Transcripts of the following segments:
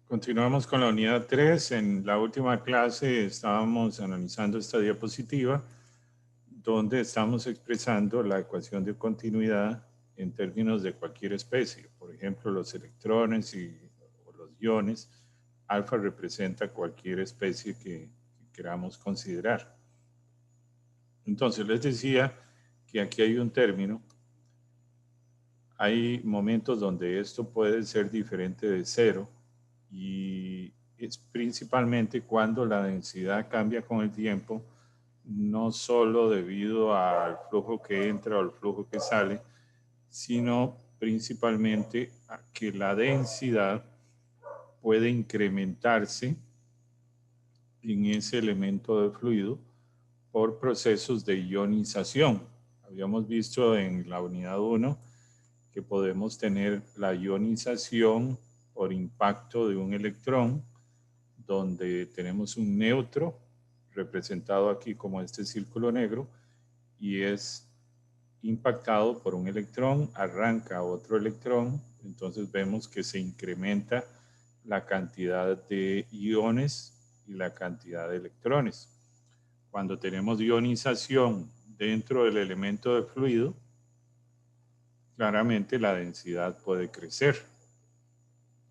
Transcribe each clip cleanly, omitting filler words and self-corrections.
Continuamos con la unidad 3. En la última clase estábamos analizando esta diapositiva donde estamos expresando la ecuación de continuidad en términos de cualquier especie. Por ejemplo, los electrones o los iones. Alfa representa cualquier especie que queramos considerar. Entonces, les decía que aquí hay un término. Hay momentos donde esto puede ser diferente de cero y es principalmente cuando la densidad cambia con el tiempo, no solo debido al flujo que entra o al flujo que sale, sino principalmente a que la densidad puede incrementarse en ese elemento de fluido por procesos de ionización. Habíamos visto en la unidad 1 que podemos tener la ionización por impacto de un electrón, donde tenemos un neutro representado aquí como este círculo negro y es impactado por un electrón, arranca otro electrón, entonces vemos que se incrementa la cantidad de iones y la cantidad de electrones. Cuando tenemos ionización dentro del elemento de fluido, claramente la densidad puede crecer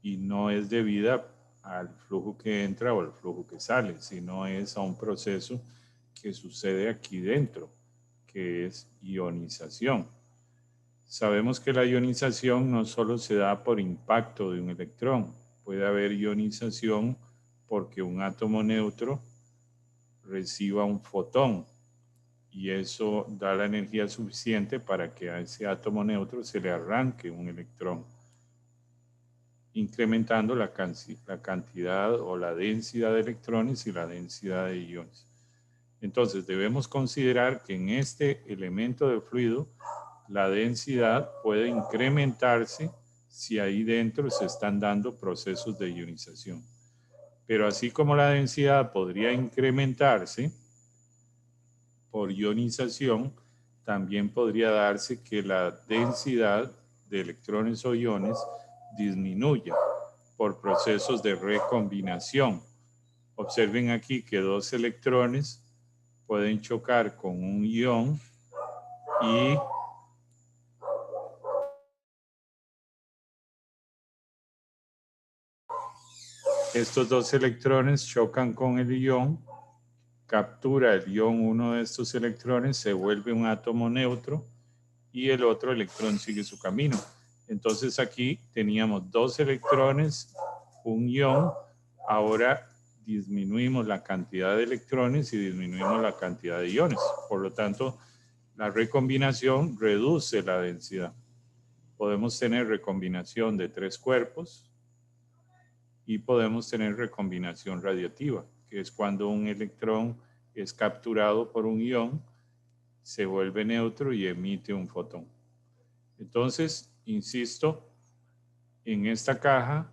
y no es debida al flujo que entra o al flujo que sale, sino es a un proceso que sucede aquí dentro, que es ionización. Sabemos que la ionización no solo se da por impacto de un electrón, puede haber ionización porque un átomo neutro reciba un fotón y eso da la energía suficiente para que a ese átomo neutro se le arranque un electrón, incrementando la cantidad o la densidad de electrones y la densidad de iones. Entonces debemos considerar que en este elemento de fluido la densidad puede incrementarse si ahí dentro se están dando procesos de ionización. Pero así como la densidad podría incrementarse por ionización, también podría darse que la densidad de electrones o iones disminuya por procesos de recombinación. Observen aquí que dos electrones pueden chocar con un ion y estos dos electrones chocan con el ion, captura el ion uno de estos electrones, se vuelve un átomo neutro y el otro electrón sigue su camino. Entonces aquí teníamos dos electrones, un ion, ahora disminuimos la cantidad de electrones y disminuimos la cantidad de iones. Por lo tanto, la recombinación reduce la densidad. Podemos tener recombinación de 3 cuerpos y podemos tener recombinación radiativa, que es cuando un electrón es capturado por un ion, se vuelve neutro y emite un fotón. Entonces, insisto, en esta caja,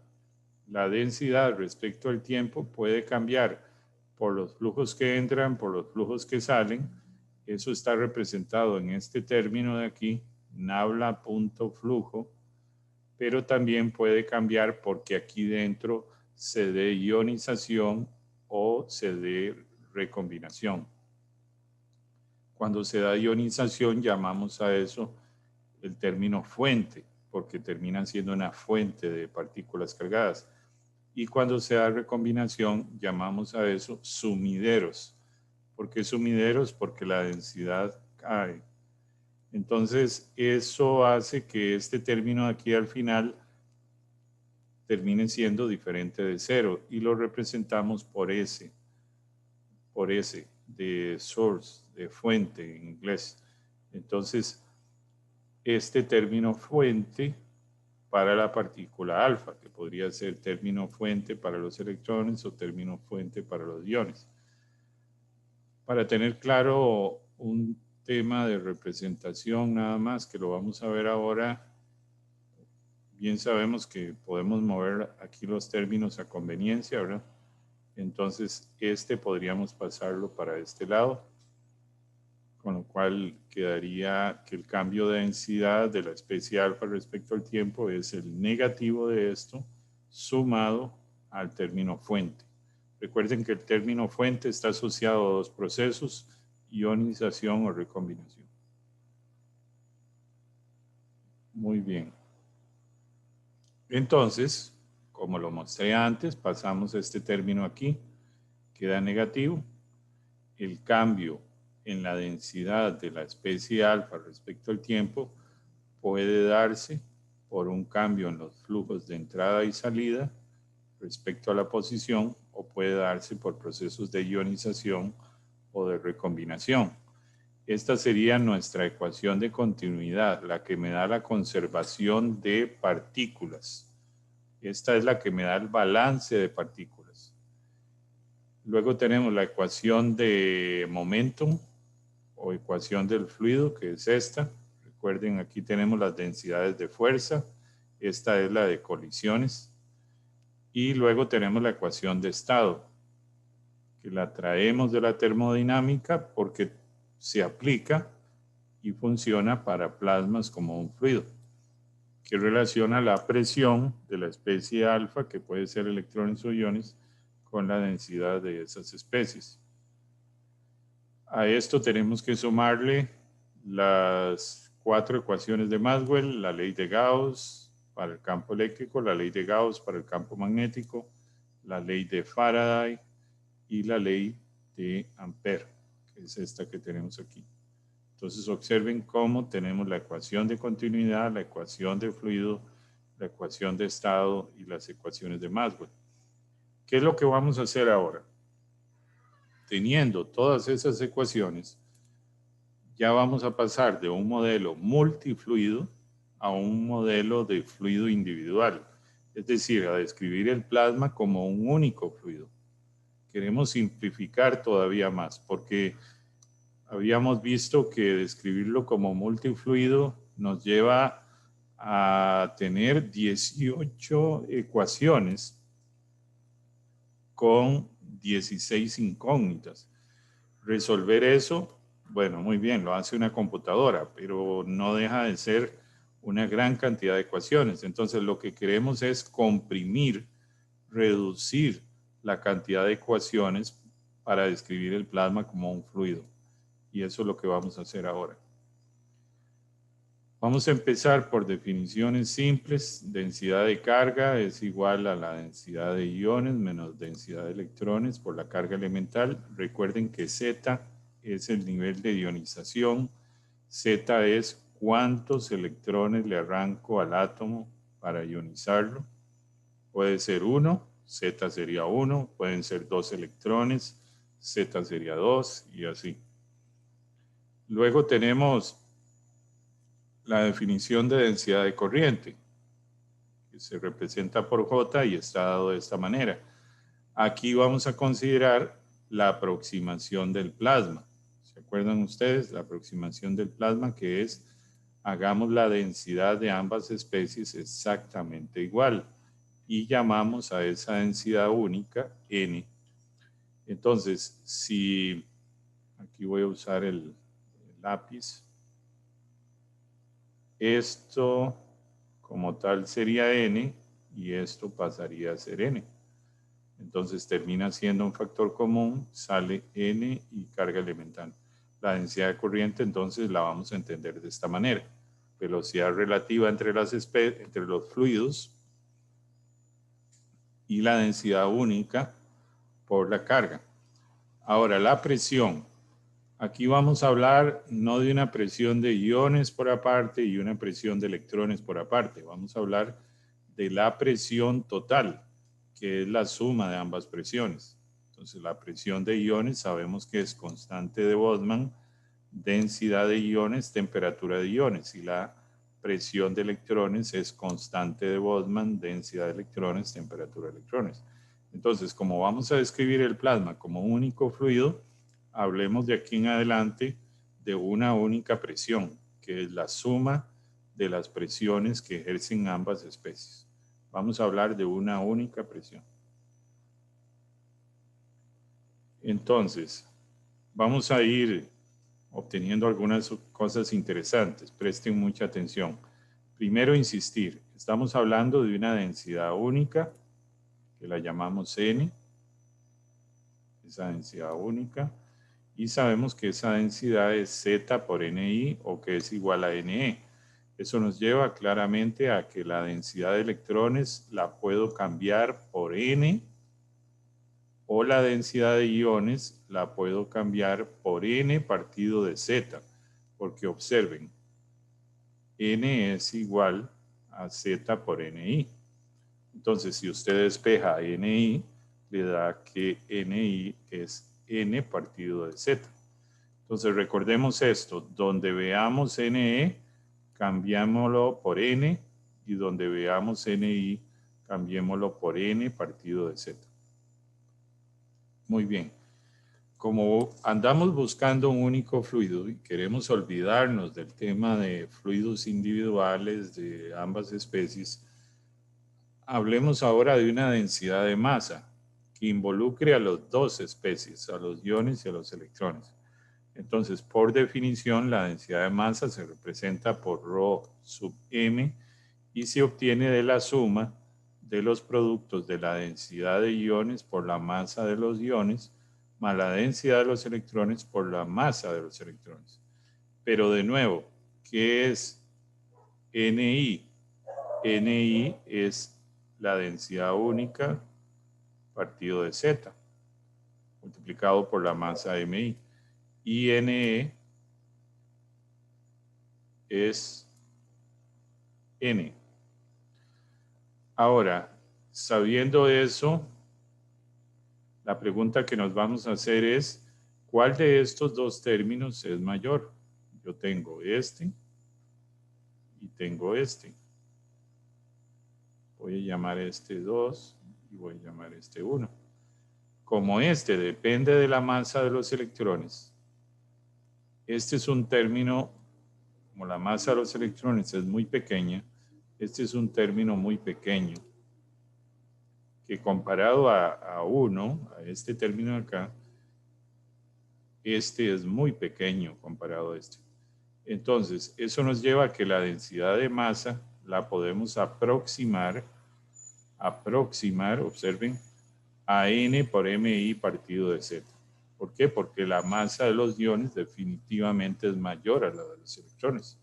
la densidad respecto al tiempo puede cambiar por los flujos que entran, por los flujos que salen. Eso está representado en este término de aquí, nabla.flujo, pero también puede cambiar porque aquí dentro se dé ionización o se dé recombinación. Cuando se da ionización llamamos a eso el término fuente, porque termina siendo una fuente de partículas cargadas. Y cuando se da recombinación llamamos a eso sumideros. ¿Por qué sumideros? Porque la densidad cae. Entonces eso hace que este término aquí al final termine siendo diferente de cero y lo representamos por S de source, de fuente en inglés. Entonces, este término fuente para la partícula alfa, que podría ser término fuente para los electrones o término fuente para los iones. Para tener claro un tema de representación nada más, que lo vamos a ver ahora, bien sabemos que podemos mover aquí los términos a conveniencia, ¿verdad? Entonces, este podríamos pasarlo para este lado, con lo cual quedaría que el cambio de densidad de la especie alfa respecto al tiempo es el negativo de esto sumado al término fuente. Recuerden que el término fuente está asociado a dos procesos, ionización o recombinación. Muy bien. Entonces, como lo mostré antes, pasamos este término aquí, queda negativo. El cambio en la densidad de la especie alfa respecto al tiempo puede darse por un cambio en los flujos de entrada y salida respecto a la posición, o puede darse por procesos de ionización o de recombinación. Esta sería nuestra ecuación de continuidad, la que me da la conservación de partículas. Esta es la que me da el balance de partículas. Luego tenemos la ecuación de momentum o ecuación del fluido, que es esta. Recuerden, aquí tenemos las densidades de fuerza. Esta es la de colisiones. Y luego tenemos la ecuación de estado, que la traemos de la termodinámica porque se aplica y funciona para plasmas como un fluido, que relaciona la presión de la especie alfa, que puede ser electrones o iones, con la densidad de esas especies. A esto tenemos que sumarle las 4 ecuaciones de Maxwell, la ley de Gauss para el campo eléctrico, la ley de Gauss para el campo magnético, la ley de Faraday y la ley de Ampère, que es esta que tenemos aquí. Entonces observen cómo tenemos la ecuación de continuidad, la ecuación de fluido, la ecuación de estado y las ecuaciones de Maxwell. ¿Qué es lo que vamos a hacer ahora? Teniendo todas esas ecuaciones, ya vamos a pasar de un modelo multifluido a un modelo de fluido individual, es decir, a describir el plasma como un único fluido. Queremos simplificar todavía más, porque habíamos visto que describirlo como multifluido nos lleva a tener 18 ecuaciones con 16 incógnitas. Resolver eso, bueno, muy bien, lo hace una computadora, pero no deja de ser una gran cantidad de ecuaciones. Entonces, lo que queremos es comprimir, reducir la cantidad de ecuaciones para describir el plasma como un fluido. Y eso es lo que vamos a hacer ahora. Vamos a empezar por definiciones simples. Densidad de carga es igual a la densidad de iones menos densidad de electrones por la carga elemental. Recuerden que Z es el nivel de ionización. Z es cuántos electrones le arranco al átomo para ionizarlo. Puede ser 1, Z sería 1. Pueden ser 2 electrones, Z sería 2 y así. Luego tenemos la definición de densidad de corriente, que se representa por J y está dado de esta manera. Aquí vamos a considerar la aproximación del plasma. ¿Se acuerdan ustedes? La aproximación del plasma, que es, hagamos la densidad de ambas especies exactamente igual y llamamos a esa densidad única N. Entonces, si aquí voy a usar el lápiz, esto como tal sería N y esto pasaría a ser N. Entonces termina siendo un factor común, sale N y carga elemental. La densidad de corriente entonces la vamos a entender de esta manera. Velocidad relativa entre los fluidos y la densidad única por la carga. Ahora, la presión. Aquí vamos a hablar no de una presión de iones por aparte y una presión de electrones por aparte. Vamos a hablar de la presión total, que es la suma de ambas presiones. Entonces, la presión de iones sabemos que es constante de Boltzmann, densidad de iones, temperatura de iones. Y la presión de electrones es constante de Boltzmann, densidad de electrones, temperatura de electrones. Entonces, como vamos a describir el plasma como un único fluido, hablemos de aquí en adelante de una única presión, que es la suma de las presiones que ejercen ambas especies. Vamos a hablar de una única presión. Entonces, vamos a ir obteniendo algunas cosas interesantes. Presten mucha atención. Primero, insistir. Estamos hablando de una densidad única, que la llamamos N, esa densidad única, y sabemos que esa densidad es Z por NI o que es igual a NE. Eso nos lleva claramente a que la densidad de electrones la puedo cambiar por N o la densidad de iones la puedo cambiar por N partido de Z, porque observen, N es igual a Z por NI. Entonces, si usted despeja NI, le da que NI es N partido de Z. Entonces, recordemos esto, donde veamos NE, cambiámoslo por N, y donde veamos NI, cambiémoslo por N partido de Z. Muy bien. Como andamos buscando un único fluido y queremos olvidarnos del tema de fluidos individuales de ambas especies, hablemos ahora de una densidad de masa que involucre a las dos especies, a los iones y a los electrones. Entonces, por definición, la densidad de masa se representa por ρ sub m y se obtiene de la suma de los productos de la densidad de iones por la masa de los iones más la densidad de los electrones por la masa de los electrones. Pero de nuevo, ¿qué es NI? NI es la densidad única partido de Z, multiplicado por la masa MI. Y NE es N. Ahora, sabiendo eso, la pregunta que nos vamos a hacer es, ¿cuál de estos dos términos es mayor? Yo tengo este y tengo este. Voy a llamar este 2 y voy a llamar este 1. Como este depende de la masa de los electrones, este es un término, como la masa de los electrones es muy pequeña, este es un término muy pequeño, que comparado a 1, a este término de acá, este es muy pequeño comparado a este. Entonces, eso nos lleva a que la densidad de masa la podemos aproximar, observen, a N por MI partido de Z. ¿Por qué? Porque la masa de los iones definitivamente es mayor a la de los electrones.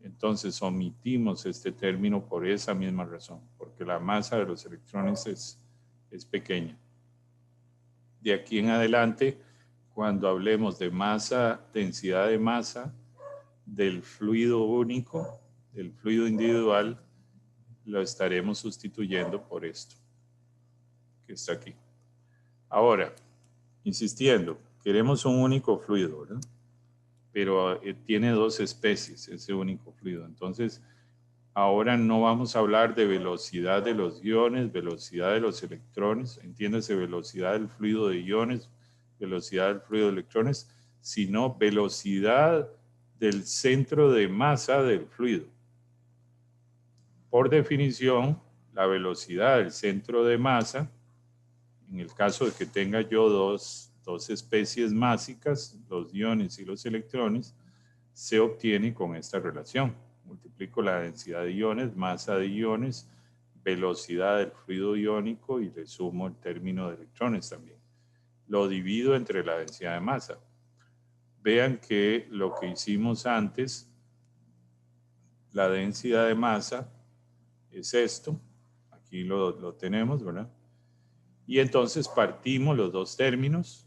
Entonces omitimos este término por esa misma razón, porque la masa de los electrones es pequeña. De aquí en adelante, cuando hablemos de masa, densidad de masa del fluido único, del fluido individual, lo estaremos sustituyendo por esto, que está aquí. Ahora, insistiendo, queremos un único fluido, ¿verdad? Pero tiene dos especies ese único fluido. Entonces, ahora no vamos a hablar de velocidad de los iones, velocidad de los electrones, entiéndase velocidad del fluido de iones, velocidad del fluido de electrones, sino velocidad del centro de masa del fluido. Por definición, la velocidad del centro de masa, en el caso de que tenga yo dos especies másicas, los iones y los electrones, se obtiene con esta relación. Multiplico la densidad de iones, masa de iones, velocidad del fluido iónico y le sumo el término de electrones también. Lo divido entre la densidad de masa. Vean que lo que hicimos antes, la densidad de masa es esto. Aquí lo tenemos, ¿verdad? Y entonces partimos los dos términos.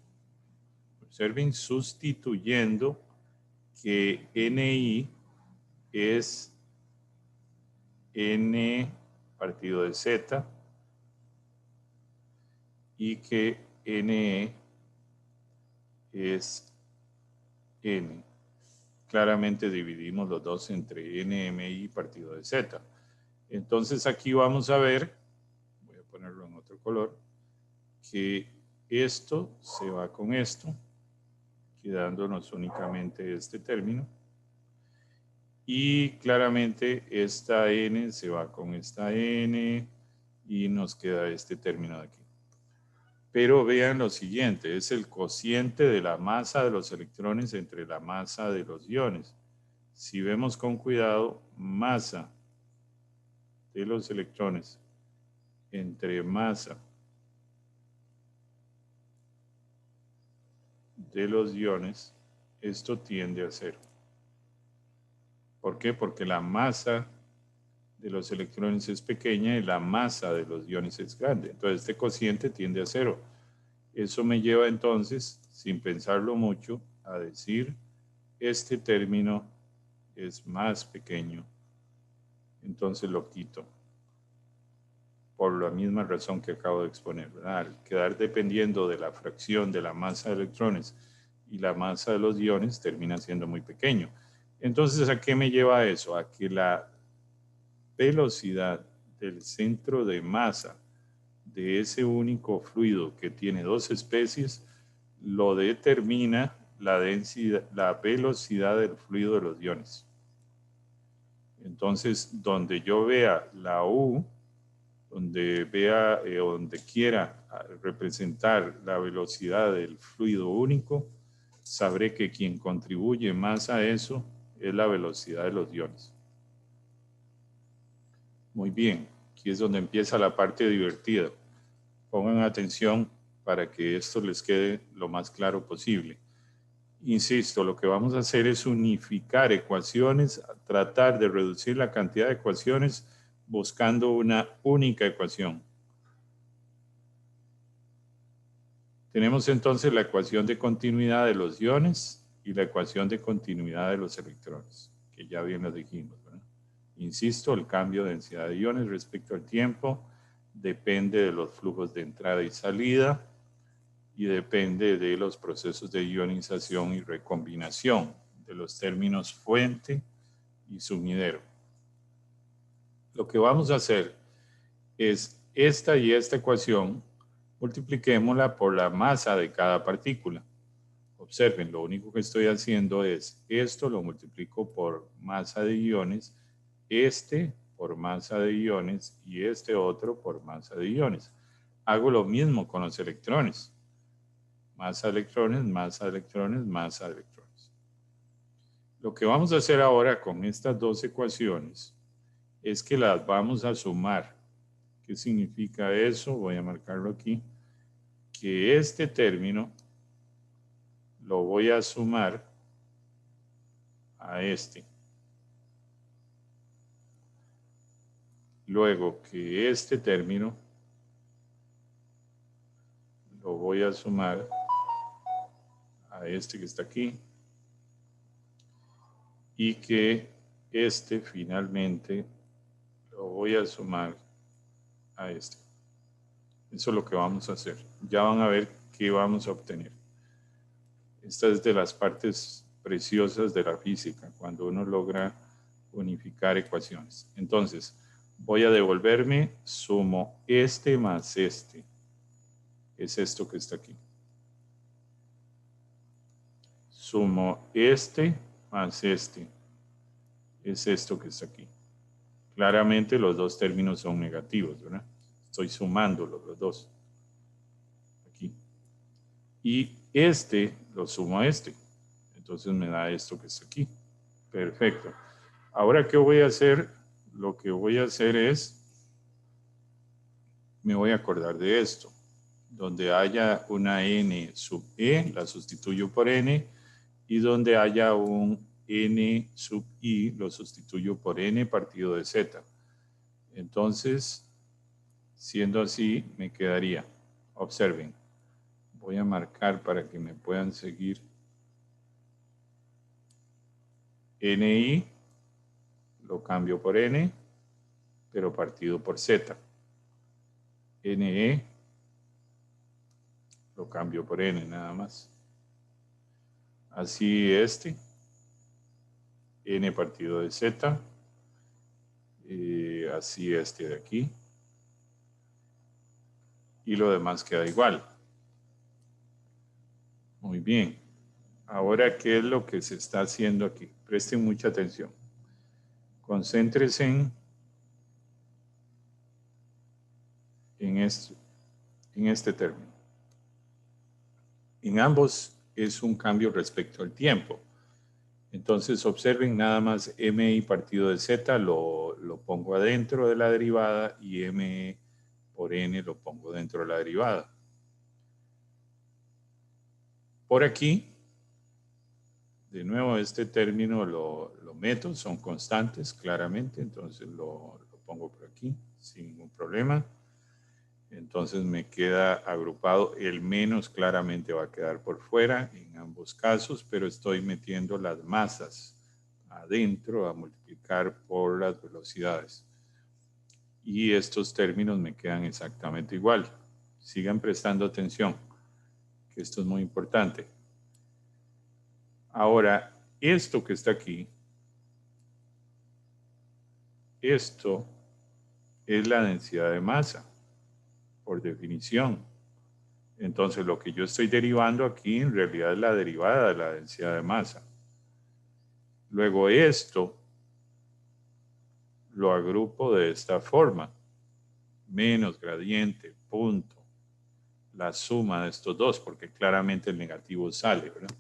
Observen, sustituyendo que NI es N partido de Z y que NE es N. Claramente dividimos los dos entre NMI partido de Z. Entonces aquí vamos a ver, voy a ponerlo en otro color, que esto se va con esto, quedándonos únicamente este término. Y claramente esta N se va con esta N y nos queda este término de aquí. Pero vean lo siguiente, es el cociente de la masa de los electrones entre la masa de los iones. Si vemos con cuidado, masa de los electrones entre masa de los iones, esto tiende a cero. ¿Por qué? Porque la masa de los electrones es pequeña y la masa de los iones es grande. Entonces este cociente tiende a cero. Eso me lleva entonces, sin pensarlo mucho, a decir este término es más pequeño. Entonces lo quito. Por la misma razón que acabo de exponer, ¿verdad? Al quedar dependiendo de la fracción de la masa de electrones y la masa de los iones, termina siendo muy pequeño. Entonces, ¿a qué me lleva eso? A que la velocidad del centro de masa de ese único fluido que tiene dos especies lo determina la densidad, la velocidad del fluido de los iones. Entonces, donde yo vea la U, donde vea, donde quiera representar la velocidad del fluido único, sabré que quien contribuye más a eso es la velocidad de los iones. Muy bien, aquí es donde empieza la parte divertida. Pongan atención para que esto les quede lo más claro posible. Insisto, lo que vamos a hacer es unificar ecuaciones, tratar de reducir la cantidad de ecuaciones buscando una única ecuación. Tenemos entonces la ecuación de continuidad de los iones y la ecuación de continuidad de los electrones, que ya bien lo dijimos, ¿verdad? Insisto, el cambio de densidad de iones respecto al tiempo depende de los flujos de entrada y salida y depende de los procesos de ionización y recombinación de los términos fuente y sumidero. Lo que vamos a hacer es esta y esta ecuación, multipliquémosla por la masa de cada partícula. Observen, lo único que estoy haciendo es esto lo multiplico por masa de iones, este por masa de iones y este otro por masa de iones. Hago lo mismo con los electrones. Masa de electrones, masa de electrones, masa de electrones. Lo que vamos a hacer ahora con estas dos ecuaciones es que las vamos a sumar. ¿Qué significa eso? Voy a marcarlo aquí. Que este término lo voy a sumar a este. Luego que este término lo voy a sumar a este que está aquí. Y que este finalmente lo voy a sumar a este. Eso es lo que vamos a hacer. Ya van a ver qué vamos a obtener. Esta es de las partes preciosas de la física, cuando uno logra unificar ecuaciones. Entonces, voy a devolverme, sumo este más este. Es esto que está aquí. Sumo este más este. Es esto que está aquí. Claramente los dos términos son negativos, ¿verdad? Estoy sumándolos los dos. Aquí. Y este lo sumo a este. Entonces me da esto que está aquí. Perfecto. Ahora, ¿qué voy a hacer? Lo que voy a hacer es, me voy a acordar de esto. Donde haya una n sub e, la sustituyo por n. Y donde haya un n sub i, lo sustituyo por n partido de z. Entonces, siendo así, me quedaría, observen, voy a marcar para que me puedan seguir, ni lo cambio por n, pero partido por z. Ne lo cambio por n nada más. Así este, n partido de z, así este de aquí, y lo demás queda igual. Muy bien. Ahora, ¿qué es lo que se está haciendo aquí? Presten mucha atención. Concéntrense en este término. En ambos es un cambio respecto al tiempo. Entonces observen nada más mi partido de z lo pongo adentro de la derivada y m por n lo pongo dentro de la derivada. Por aquí, de nuevo, este término lo meto, son constantes claramente, entonces lo pongo por aquí sin ningún problema. Entonces me queda agrupado, el menos claramente va a quedar por fuera en ambos casos, pero estoy metiendo las masas adentro a multiplicar por las velocidades. Y estos términos me quedan exactamente igual. Sigan prestando atención, que esto es muy importante. Ahora, esto que está aquí, esto es la densidad de masa, por definición. Entonces, lo que yo estoy derivando aquí en realidad es la derivada de la densidad de masa. Luego esto lo agrupo de esta forma. Menos gradiente, punto, la suma de estos dos, porque claramente el negativo sale, ¿verdad?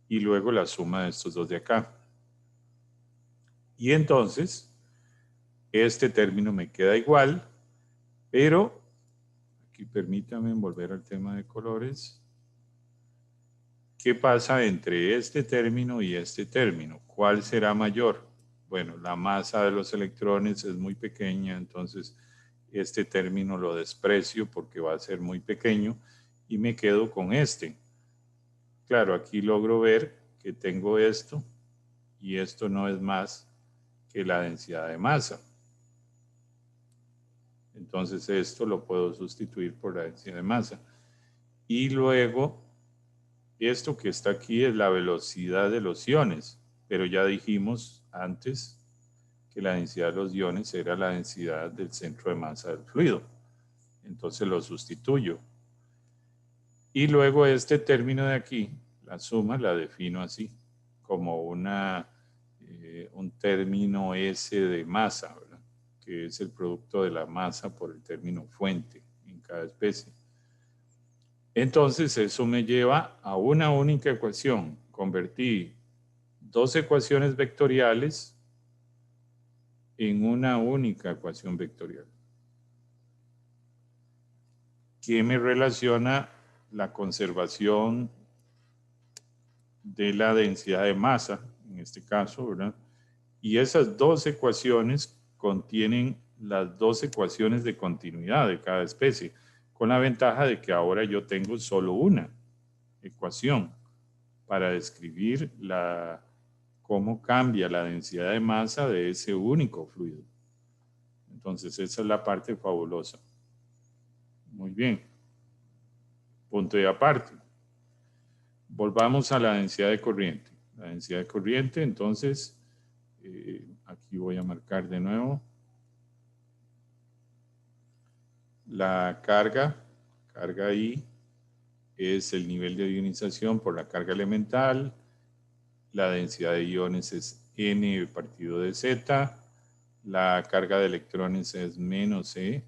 Y luego la suma de estos dos de acá. Y entonces, este término me queda igual, pero aquí permítanme volver al tema de colores. ¿Qué pasa entre este término y este término? ¿Cuál será mayor? Bueno, la masa de los electrones es muy pequeña, entonces este término lo desprecio porque va a ser muy pequeño y me quedo con este. Claro, aquí logro ver que tengo esto y esto no es más que la densidad de masa. Entonces esto lo puedo sustituir por la densidad de masa. Y luego, esto que está aquí es la velocidad de los iones, pero ya dijimos antes que la densidad de los iones era la densidad del centro de masa del fluido. Entonces lo sustituyo. Y luego este término de aquí, la suma, la defino así, como un término S de masa, ¿verdad? Que es el producto de la masa por el término fuente en cada especie. Entonces eso me lleva a una única ecuación. Convertí dos ecuaciones vectoriales en una única ecuación vectorial, que me relaciona la conservación de la densidad de masa, en este caso, ¿verdad? Y esas dos ecuaciones contienen las dos ecuaciones de continuidad de cada especie, con la ventaja de que ahora yo tengo solo una ecuación para describir cómo cambia la densidad de masa de ese único fluido. Entonces, esa es la parte fabulosa. Muy bien. Punto y aparte. Volvamos a la densidad de corriente. La densidad de corriente, entonces, aquí voy a marcar de nuevo. La carga I, es el nivel de ionización por la carga elemental. La densidad de iones es N partido de Z. La carga de electrones es menos E.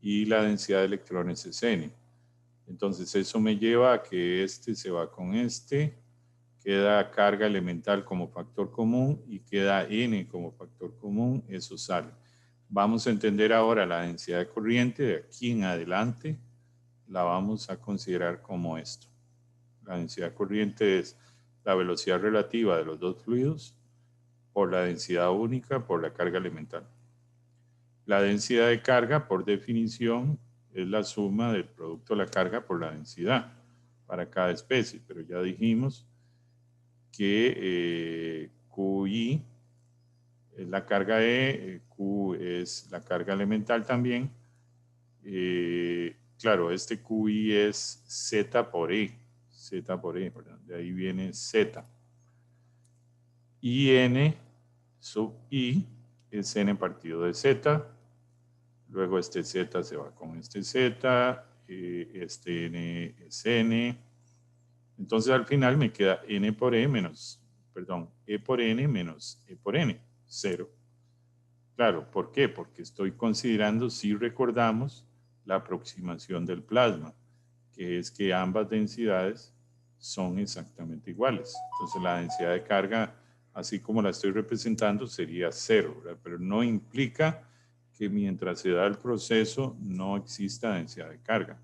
Y la densidad de electrones es N. Entonces eso me lleva a que este se va con este. Queda carga elemental como factor común y queda N como factor común. Eso sale. Vamos a entender ahora la densidad de corriente. De aquí en adelante la vamos a considerar como esto. La densidad de corriente es la velocidad relativa de los dos fluidos por la densidad única por la carga elemental. La densidad de carga, por definición, es la suma del producto de la carga por la densidad para cada especie, pero ya dijimos que QI es la carga E, Q es la carga elemental también. Claro, este QI es Z por E, perdón, de ahí viene Z. Y N sub I es N partido de Z. Luego este Z se va con este Z, este N es N. Entonces al final me queda N por E menos, perdón, E por N menos E por N, 0. Claro, ¿por qué? Porque estoy considerando, si recordamos, la aproximación del plasma, que es que ambas densidades son exactamente iguales. Entonces la densidad de carga, así como la estoy representando, sería 0, ¿verdad? Pero no implica que mientras se da el proceso no exista densidad de carga.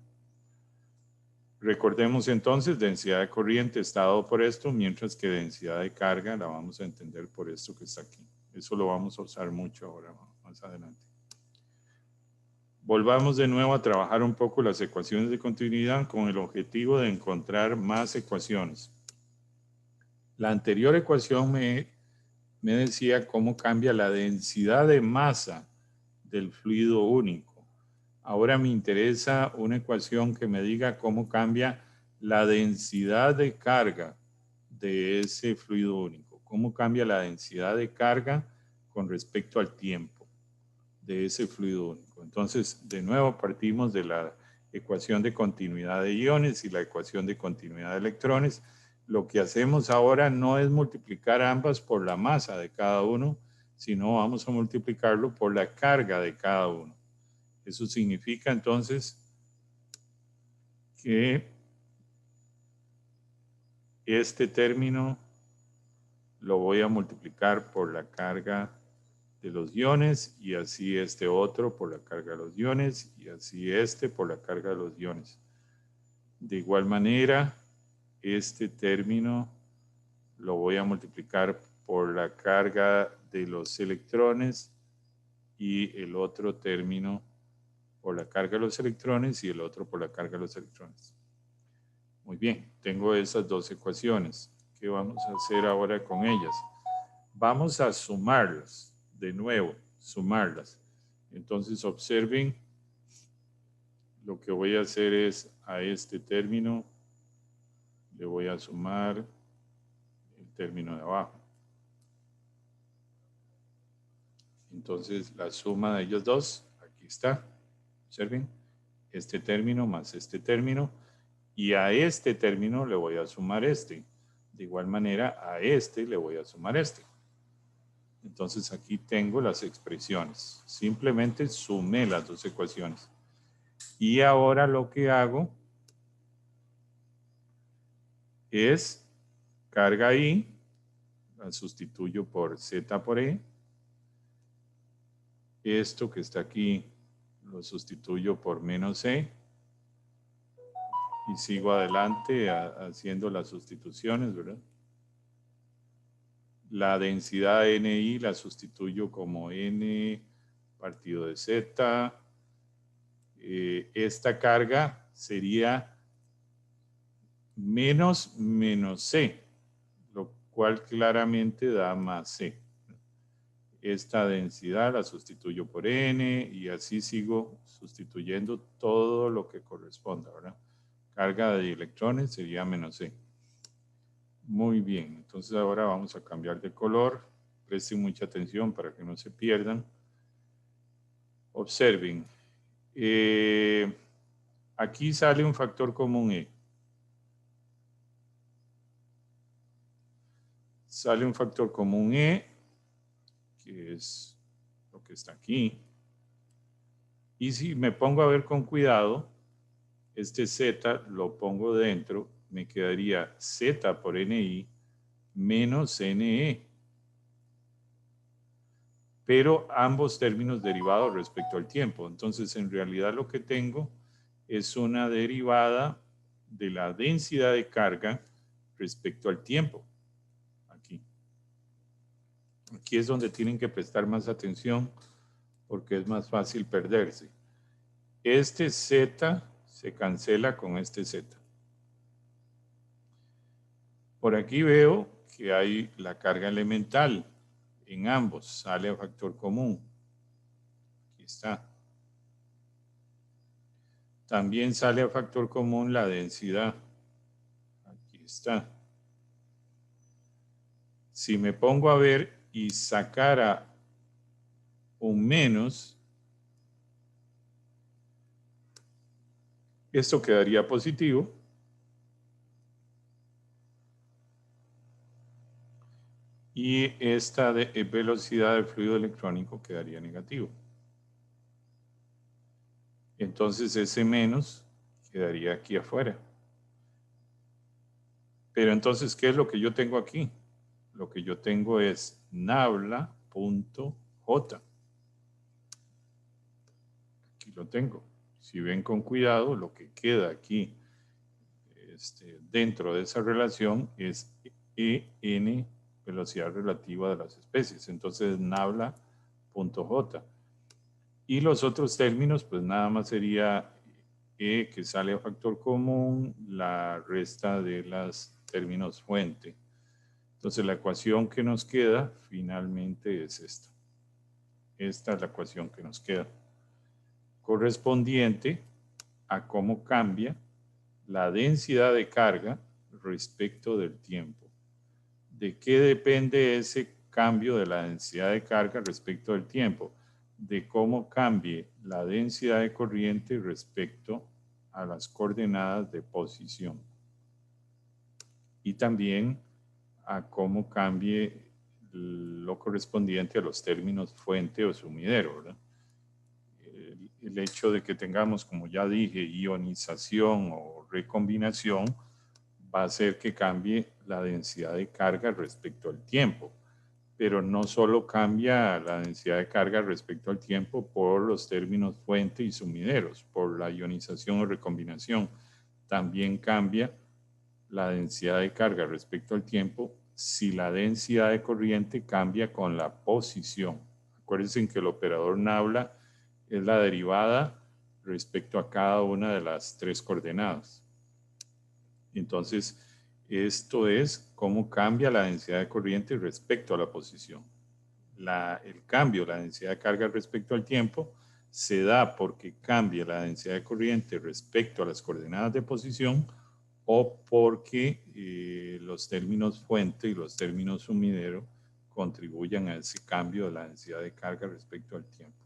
Recordemos entonces, densidad de corriente está dado por esto, mientras que densidad de carga la vamos a entender por esto que está aquí. Eso lo vamos a usar mucho ahora, más adelante. Volvamos de nuevo a trabajar un poco las ecuaciones de continuidad con el objetivo de encontrar más ecuaciones. La anterior ecuación me decía cómo cambia la densidad de masa del fluido único. Ahora me interesa una ecuación que me diga cómo cambia la densidad de carga de ese fluido único. Cómo cambia la densidad de carga con respecto al tiempo de ese fluido único. Entonces, de nuevo partimos de la ecuación de continuidad de iones y la ecuación de continuidad de electrones. Lo que hacemos ahora no es multiplicar ambas por la masa de cada uno, sino vamos a multiplicarlo por la carga de cada uno. Eso significa entonces que este término lo voy a multiplicar por la carga de los iones y así este otro por la carga de los iones y así este por la carga de los iones. De igual manera, este término lo voy a multiplicar por la carga de los electrones y el otro término por la carga de los electrones y el otro por la carga de los electrones. Muy bien, tengo esas dos ecuaciones. ¿Qué vamos a hacer ahora con ellas? Vamos a sumarlas, de nuevo, sumarlas. Entonces observen, lo que voy a hacer es a este término, le voy a sumar el término de abajo. Entonces la suma de ellos dos, aquí está, observen, este término más este término, y a este término le voy a sumar este. De igual manera a este le voy a sumar este. Entonces aquí tengo las expresiones. Simplemente sumé las dos ecuaciones. Y ahora lo que hago es carga I, la sustituyo por Z por E. Esto que está aquí lo sustituyo por menos E. Y sigo adelante haciendo las sustituciones, ¿verdad? La densidad NI la sustituyo como N partido de Z. Esta carga sería menos C, lo cual claramente da más C. Esta densidad la sustituyo por N y así sigo sustituyendo todo lo que corresponda, ¿verdad? Carga de electrones sería menos C. Muy bien, entonces ahora vamos a cambiar de color. Presten mucha atención para que no se pierdan. Observen. Aquí sale un factor común E. Sale un factor común E, que es lo que está aquí. Y si me pongo a ver con cuidado, este Z lo pongo dentro, me quedaría Z por NI menos NE. Pero ambos términos derivados respecto al tiempo. Entonces, en realidad lo que tengo es una derivada de la densidad de carga respecto al tiempo. Aquí. Aquí es donde tienen que prestar más atención porque es más fácil perderse. Este Z se cancela con este Z. Por aquí veo que hay la carga elemental en ambos, sale a factor común. Aquí está. También sale a factor común la densidad. Aquí está. Si me pongo a ver y sacara un menos, esto quedaría positivo. Y esta velocidad del fluido electrónico quedaría negativo. Entonces ese menos quedaría aquí afuera. Pero entonces, ¿qué es lo que yo tengo aquí? Lo que yo tengo es nabla.j. Aquí lo tengo. Si ven con cuidado, lo que queda aquí dentro de esa relación es EN, velocidad relativa de las especies. Entonces, nabla.j. Y los otros términos, pues nada más sería E, que sale a factor común, la resta de los términos fuente. Entonces, la ecuación que nos queda finalmente es esta. Esta es la ecuación que nos queda, correspondiente a cómo cambia la densidad de carga respecto del tiempo. ¿De qué depende ese cambio de la densidad de carga respecto del tiempo? De cómo cambie la densidad de corriente respecto a las coordenadas de posición. Y también a cómo cambie lo correspondiente a los términos fuente o sumidero, ¿verdad? El hecho de que tengamos, como ya dije, ionización o recombinación va a hacer que cambie la densidad de carga respecto al tiempo. Pero no solo cambia la densidad de carga respecto al tiempo por los términos fuente y sumideros, por la ionización o recombinación. También cambia la densidad de carga respecto al tiempo si la densidad de corriente cambia con la posición. Acuérdense que el operador nabla es la derivada respecto a cada una de las tres coordenadas. Entonces, esto es cómo cambia la densidad de corriente respecto a la posición. El cambio, la densidad de carga respecto al tiempo, se da porque cambia la densidad de corriente respecto a las coordenadas de posición o porque los términos fuente y los términos sumidero contribuyan a ese cambio de la densidad de carga respecto al tiempo.